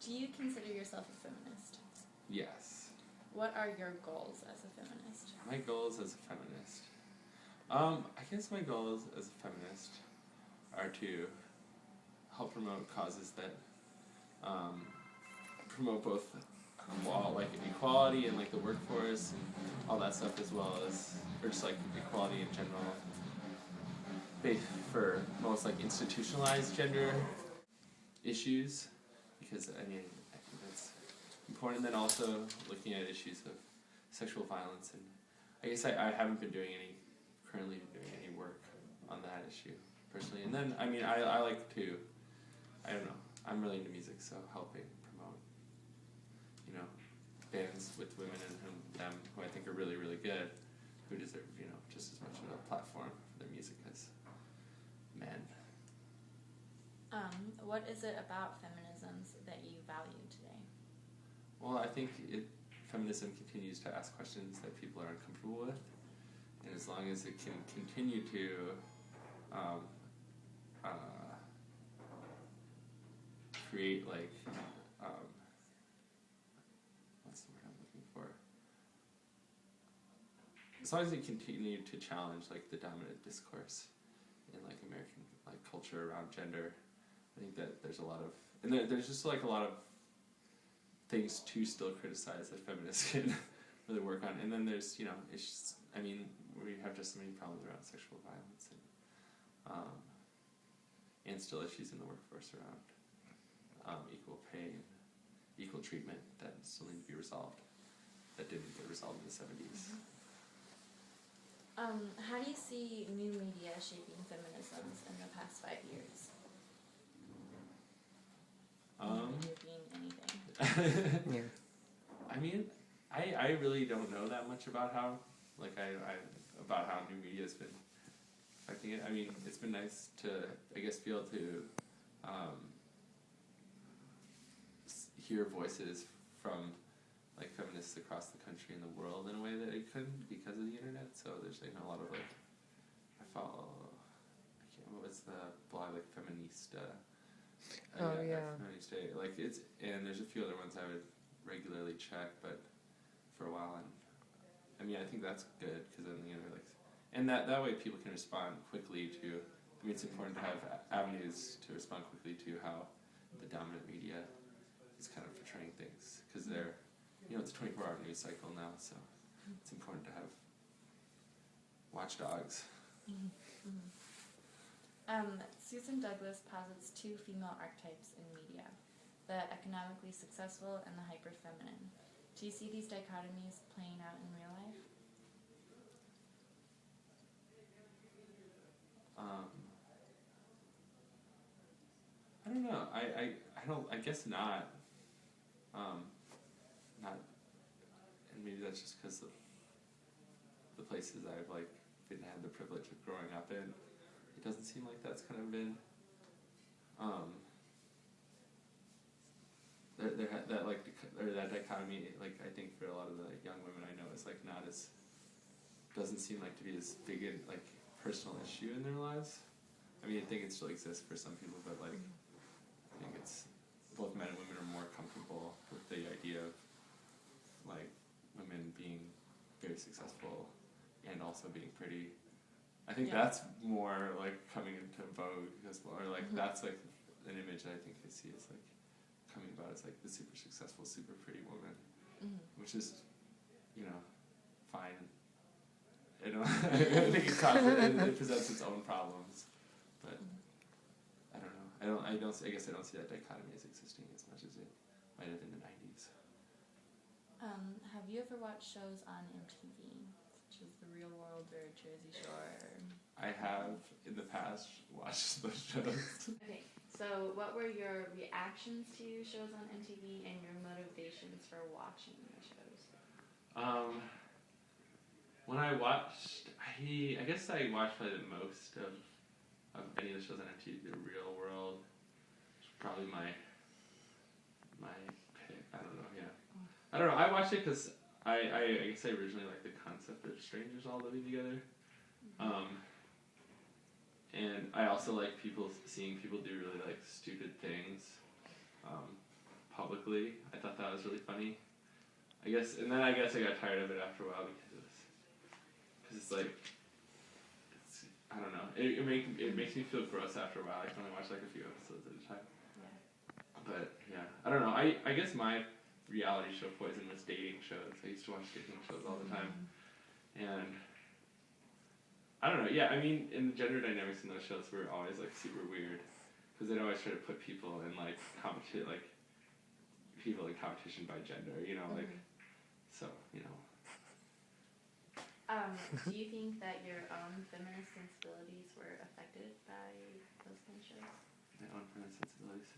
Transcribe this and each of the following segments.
Do you consider yourself a feminist? Yes. What are your goals as a feminist? My goals as a feminist. I guess my goals as a feminist are to help promote causes that promote both like equality and like the workforce and all that stuff, as well as, or just like equality in general, for most like institutionalized gender issues, because I mean I think that's important. Then also looking at issues of sexual violence, and I guess I haven't been currently doing any work on that issue personally. And then I mean I like to, I don't know, I'm really into music, so helping promote, you know, bands with women in them who I think are really, really good, who deserve, you know, just as much of a platform for their music as men. What is it about feminisms that you value today? Well, I think feminism continues to ask questions that people are uncomfortable with, and as long as it can continue to create like what's the word I'm looking for? As long as it continue to challenge like the dominant discourse in like American like culture around gender, I think that there's a lot of, and there's just like a lot of things to still criticize that feminists can really work on. And then there's, you know, it's just, I mean, we have just so many problems around sexual violence and still issues in the workforce around equal pay and equal treatment that still need to be resolved, that didn't get resolved in the 70s. How do you see new media shaping feminisms in the past 5 years? Media being anything. Yeah. I mean, I really don't know that much about how, like, about how new media has been affecting it. I mean, it's been nice to, I guess, be able to hear voices from, like, feminists across the country and the world in a way that I couldn't because of the internet. So there's, like, a lot of, like, I can't remember what's the blog, like, Feminista. Feminista. Like, it's, and there's a few other ones I would regularly check, but for a while, and I mean, I think that's good, because then, you know, like, and that way people can respond quickly to, I mean, it's important to have avenues to respond quickly to how the dominant media is kind of portraying things, because they're, you know, it's a 24-hour news cycle now, so it's important to have watchdogs. Susan Douglas posits 2 female archetypes in media, the economically successful and the hyper-feminine. Do you see these dichotomies playing out in real life? I don't know. I guess not. Not, and maybe that's just because of the places I've like had the privilege of growing up in. It doesn't seem like that's kind of been that dichotomy. Like, I think for a lot of the young women I know, is like not as, doesn't seem like to be as big a like personal issue in their lives. I mean, I think it still exists for some people, but like I think it's both men and women are more comfortable with the idea of like women being very successful and also being pretty. I think that's more like coming into vogue as well, or like that's like an image that I think I see as like coming about as like the super successful, super pretty woman, which is, you know, fine. You know, I think it presents its own problems, but I don't know. I guess I don't see that dichotomy as existing as much as it might have in the 90s. Have you ever watched shows on MTV, such as The Real World or Jersey Shore? I have in the past watched those shows. Okay, so what were your reactions to shows on MTV and your motivations for watching the shows? When I watched, I guess I watched probably the most of any of the shows on MTV. The Real World was probably my pick. I don't know. Yeah, I don't know. I watched it because I guess I originally liked the concept of strangers all living together. And I also like seeing people do really like stupid things publicly. politically. I thought that was really funny. I guess I got tired of it after a while because it's like, I don't know. It makes me feel gross after a while. I can only watch like a few episodes at a time. Yeah. But yeah, I don't know. I guess my reality show poison was dating shows. I used to watch dating shows all the time, and I don't know. Yeah, I mean, in the gender dynamics in those shows were always like super weird because they'd always try to put people in like people in competition by gender. You know, like so. You know. Do you think that your own feminist sensibilities were affected by those kind of shows? My own feminist sensibilities.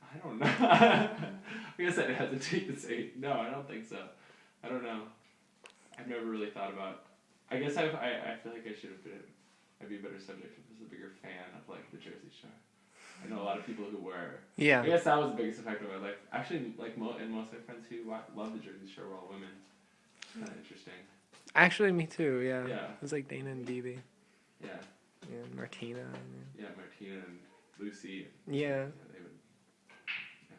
I don't know. I guess I'd hesitate to say no. I don't think so. I don't know. I've never really thought about. I guess I feel like I should have been. I'd be a better subject if I was a bigger fan of like the Jersey Shore. I know a lot of people who were. Yeah. I guess that was the biggest effect of my life. Actually, like and most of my friends who love the Jersey Shore were all women. Kind of interesting. Actually, me too. Yeah. Yeah. It was like Dana and Dee. Yeah. And Martina. Yeah, Martina and Lucy. Yeah. They would.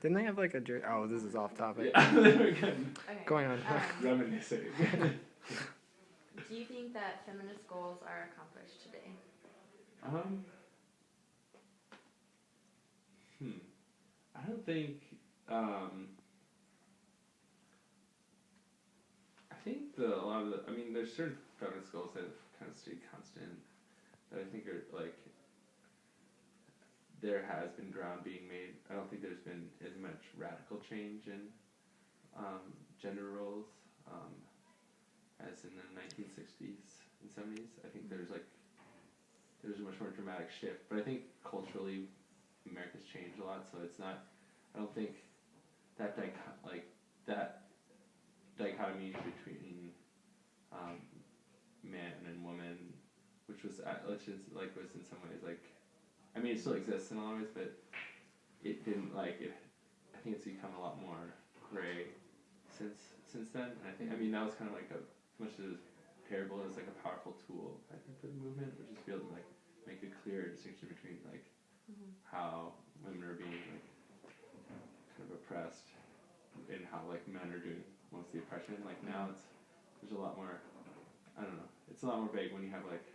Didn't they have like a Jersey? Oh, this is off topic. Yeah. They were good. Okay. Going on. Reminiscing. Do you think that feminist goals are accomplished today? I don't think. I think a lot of the. I mean, there's certain feminist goals that have kind of stayed constant. That I think are like. There has been ground being made. I don't think there's been as much radical change in gender roles as in the 1960s and 70s. I think there's a much more dramatic shift. But I think culturally, America's changed a lot. So it's not. I don't think that dichotomy between man and woman, which was was in some ways like. I mean, it still exists in a lot of ways, but it didn't I think it's become a lot more gray since then. And I mean, that was kind of like as much as terrible as like a powerful tool, I think, for the movement, which is to be able to like make a clear distinction between like how women are being like kind of oppressed and how like men are doing most of the oppression. Like now there's a lot more. I don't know. It's a lot more vague when you have like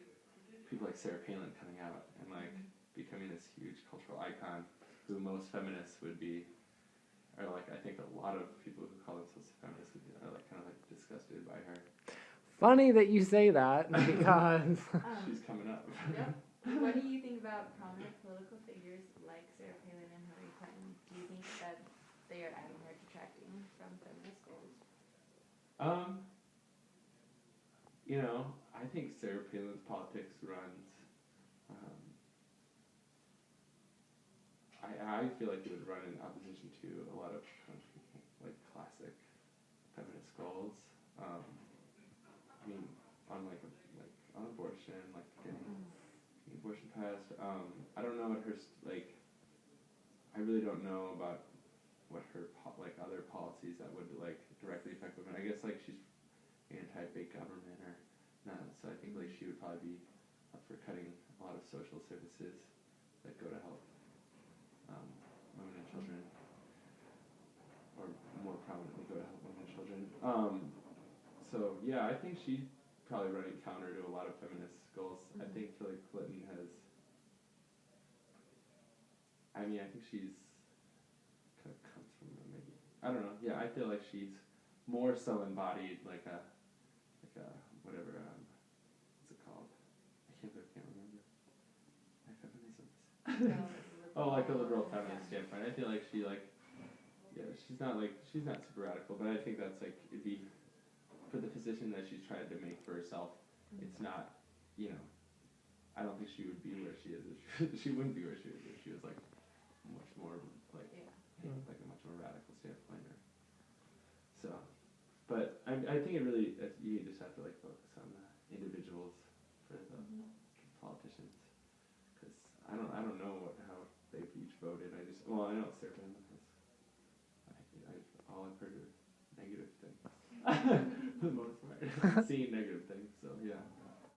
people like Sarah Palin coming out and like. Becoming this huge cultural icon, who most feminists would be, or like I think a lot of people who call themselves feminists are like kind of like disgusted by her. Funny that you say that because she's coming up. Yep. What do you think about prominent political figures like Sarah Palin and Hillary Clinton? Do you think that they are adding or detracting from feminist goals? You know, I think Sarah Palin's politics runs. I feel like it would run in opposition to a lot of like classic feminist goals. I mean, on on abortion, like getting abortion passed. I don't know what her I really don't know about what her other policies that would like directly affect women. I guess like she's anti-big government or not, so I think like she would probably be up for cutting a lot of social services that go to help. Women and children, or more prominently go to help women and children. So yeah, I think she's probably running counter to a lot of feminist goals. I think Hillary Clinton has. I mean, I think she's kind of comes from maybe. I don't know. Yeah, I feel like she's more so embodied like a whatever. What's it called? I can't remember. My feminism. Oh, like a liberal feminist standpoint. I feel like she's not super radical, but I think that's like it'd be for the position that she's tried to make for herself. It's not, I don't think she would be where she is. She wouldn't be where she is if she was like much more like like a much more radical standpoint. But I think it really you just have to like focus on the individuals for the politicians, because I don't know how they've each voted. I know Sarah Palin has. All I've heard are negative things. For the most part, seeing negative things. So yeah.